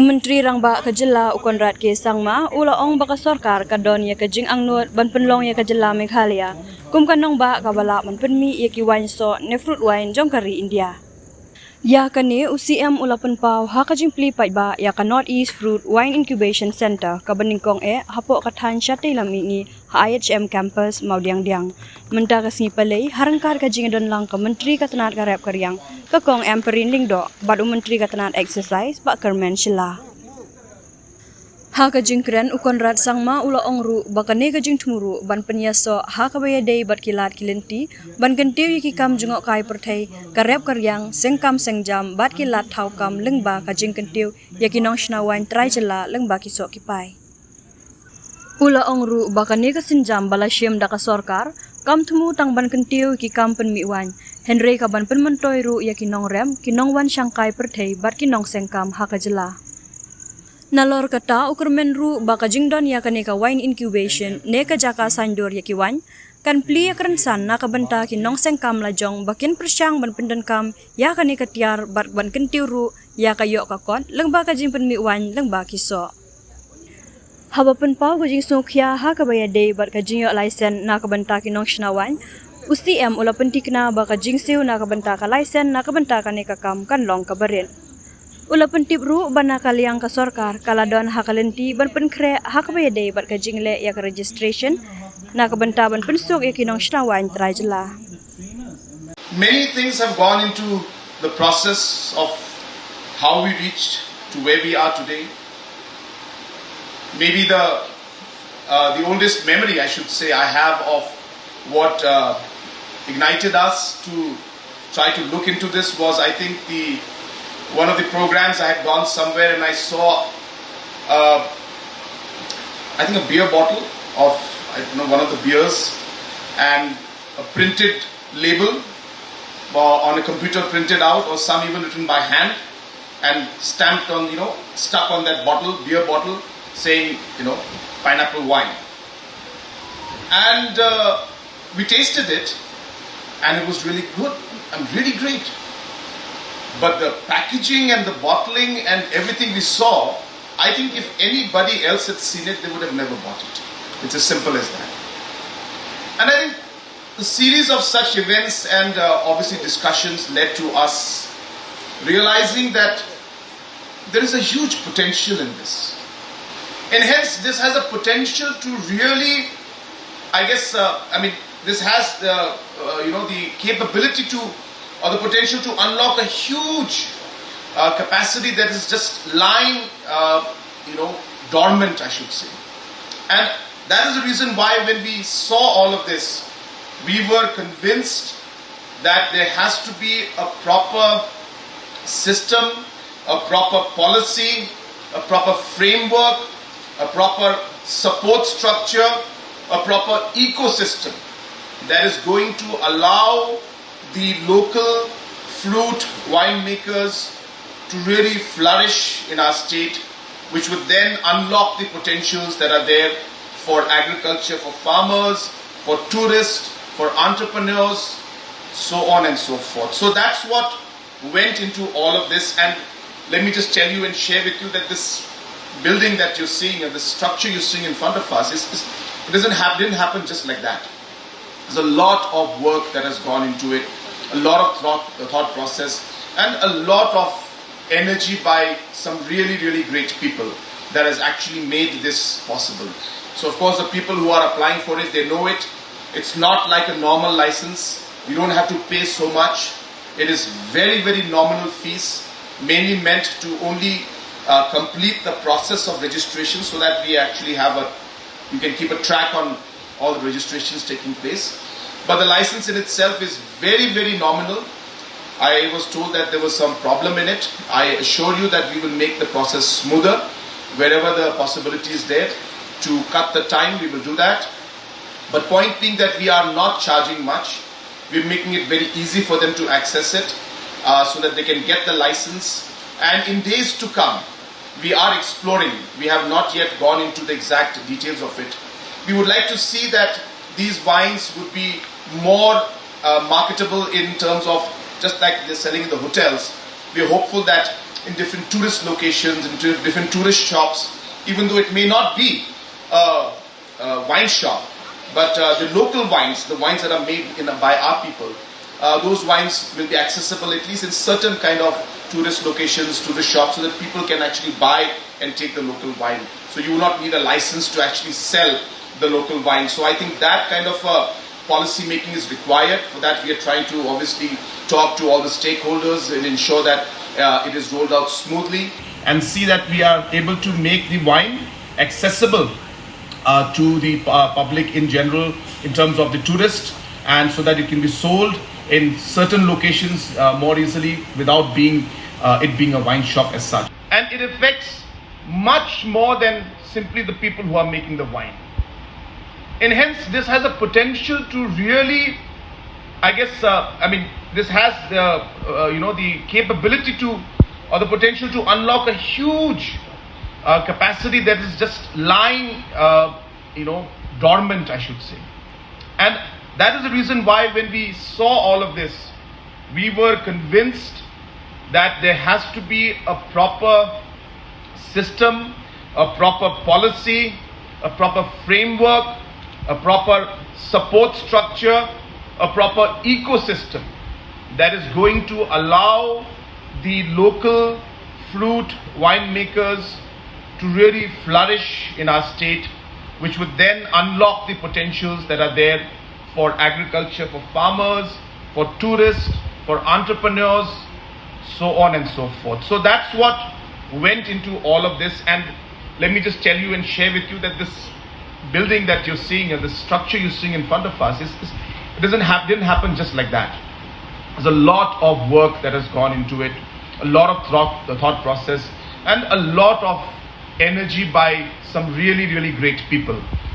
Menteri Rangba ka jilla Conrad ke sangma ula ong baka Sorkar ka don ya ka jing angnut ban pynlong ya ka jilla Meghalaya kum ka nongbah ka bala man pynmih ya ki waiñ so ne fruit wine jong kari India. Ya ka ne UCM ula penpau ha ka jing pli pai ba ya ka North East Fruit Wine Incubation Center ka baningkong hapo ka than syate lami ni IHM campus maudiang-diang. Menta ka singi palay harangkar ka jing don lang ka menteri ka tanat ka rep karyang ka kong emperin lingdo bad menteri ka tanat exercise ba kermen Syllad. Ha ka jing kren Conrad sangma ula ongru bakane ka jing tumuru ban penyaso ha ka baya day bat kilat kilenti ban kentiu yiki kam jungok kai perthai ka rep karyang sengkam sengjam bat kilat thau kam lengba ka jing kentiu yaki nong shna wine trai jela lengba ki sok kipai. Ula ongru bakane ka sinjam bala syem da ka Sorkar kam tumu tang ban kentiu ki kam pynmih wine Henry ka ban penmentoi ru yaki nong rem ki nong wan syangkai perthai bat ki nong sengkam ha ka jela. Nalor kata ukurmen ru baka jingdon ya kaneka wine incubation neka jaka sanjor ya ki wine kan pli ya kerensan na kabenta ki nong sengkam lajong bakin persyang ban pendan kam ya kaneka tiar bat ban kentiu ru ya kayok kakon lengba ka jing pynmih wine lengba kiso. Haba penpau ka jing sokya ha ka baya day bat ka jing yo license na kabenta ki nong shna wine UCM ula pentikna baka jing siu na kabenta ka license na kabenta kaneka kam kan long ka barin. Ula pentip ru bana kaliang ka Sorkar kaladon hakalenti ban penkre hakabaya day bat ka jingle ya ka registration na kabenta ban pensuk ya kinong shna wine trai jela. Many things have gone into the process of how we reached to where we are today. Maybe the oldest memory I should say I have of what ignited us to try to look into this was I think one of the programs I had gone somewhere and I saw I think a beer bottle of one of the beers and a printed label on a computer printed out or some even written by hand and stamped on stuck on that beer bottle saying pineapple wine and we tasted it and it was really good and really great. But the packaging and the bottling and everything we saw, I think if anybody else had seen it, they would have never bought it. It's as simple as that. And I think the series of such events and obviously discussions led to us realizing that there is a huge potential in this. And hence this has a potential to really, this has the capability to or the potential to unlock a huge capacity that is just lying, dormant, I should say. And that is the reason why when we saw all of this, we were convinced that there has to be a proper system, a proper policy, a proper framework, a proper support structure, a proper ecosystem that is going to allow the local fruit winemakers to really flourish in our state, which would then unlock the potentials that are there for agriculture, for farmers, for tourists, for entrepreneurs, so on and so forth. So that's what went into all of this, and let me just tell you and share with you that this building that you're seeing and the structure you're seeing in front of us didn't happen just like that. There's a lot of work that has gone into it, a lot of thought process, and a lot of energy by some really, really great people that has actually made this possible. So of course the people who are applying for it, they know it. It's not like a normal license. You don't have to pay so much. It is very, very nominal fees, mainly meant to only complete the process of registration so that we actually you can keep a track on all the registrations taking place. But the license in itself is very, very nominal. I was told that there was some problem in it. I assure you that we will make the process smoother. Wherever the possibility is there to cut the time, we will do that. But point being that we are not charging much. We're making it very easy for them to access it so that they can get the license. And in days to come, we are exploring. We have not yet gone into the exact details of it. We would like to see that these wines would be more marketable in terms of just like they're selling in the hotels. We're hopeful that in different tourist locations, in different tourist shops, even though it may not be a wine shop, but the local wines, the wines that are made by our people, those wines will be accessible at least in certain kind of tourist locations, tourist shops, so that people can actually buy and take the local wine. So you will not need a license to actually sell the local wine. So I think that kind of policy making is required. For that we are trying to obviously talk to all the stakeholders and ensure that it is rolled out smoothly, and see that we are able to make the wine accessible to the public in general in terms of the tourist, and so that it can be sold in certain locations more easily without being it being a wine shop as such. And it affects much more than simply the people who are making the wine. And hence this has a potential to really, I guess, this has the the capability to, or the potential to unlock a huge capacity that is just lying dormant, I should say. And that is the reason why when we saw all of this, we were convinced that there has to be a proper system, a proper policy, a proper framework, a proper support structure, a proper ecosystem that is going to allow the local fruit winemakers to really flourish in our state, which would then unlock the potentials that are there for agriculture, for farmers, for tourists, for entrepreneurs, so on and so forth. So that's what went into all of this. And let me just tell you and share with you that this building that you're seeing, and the structure you're seeing in front of us, didn't happen just like that. There's a lot of work that has gone into it, a lot of thought process, and a lot of energy by some really, really great people.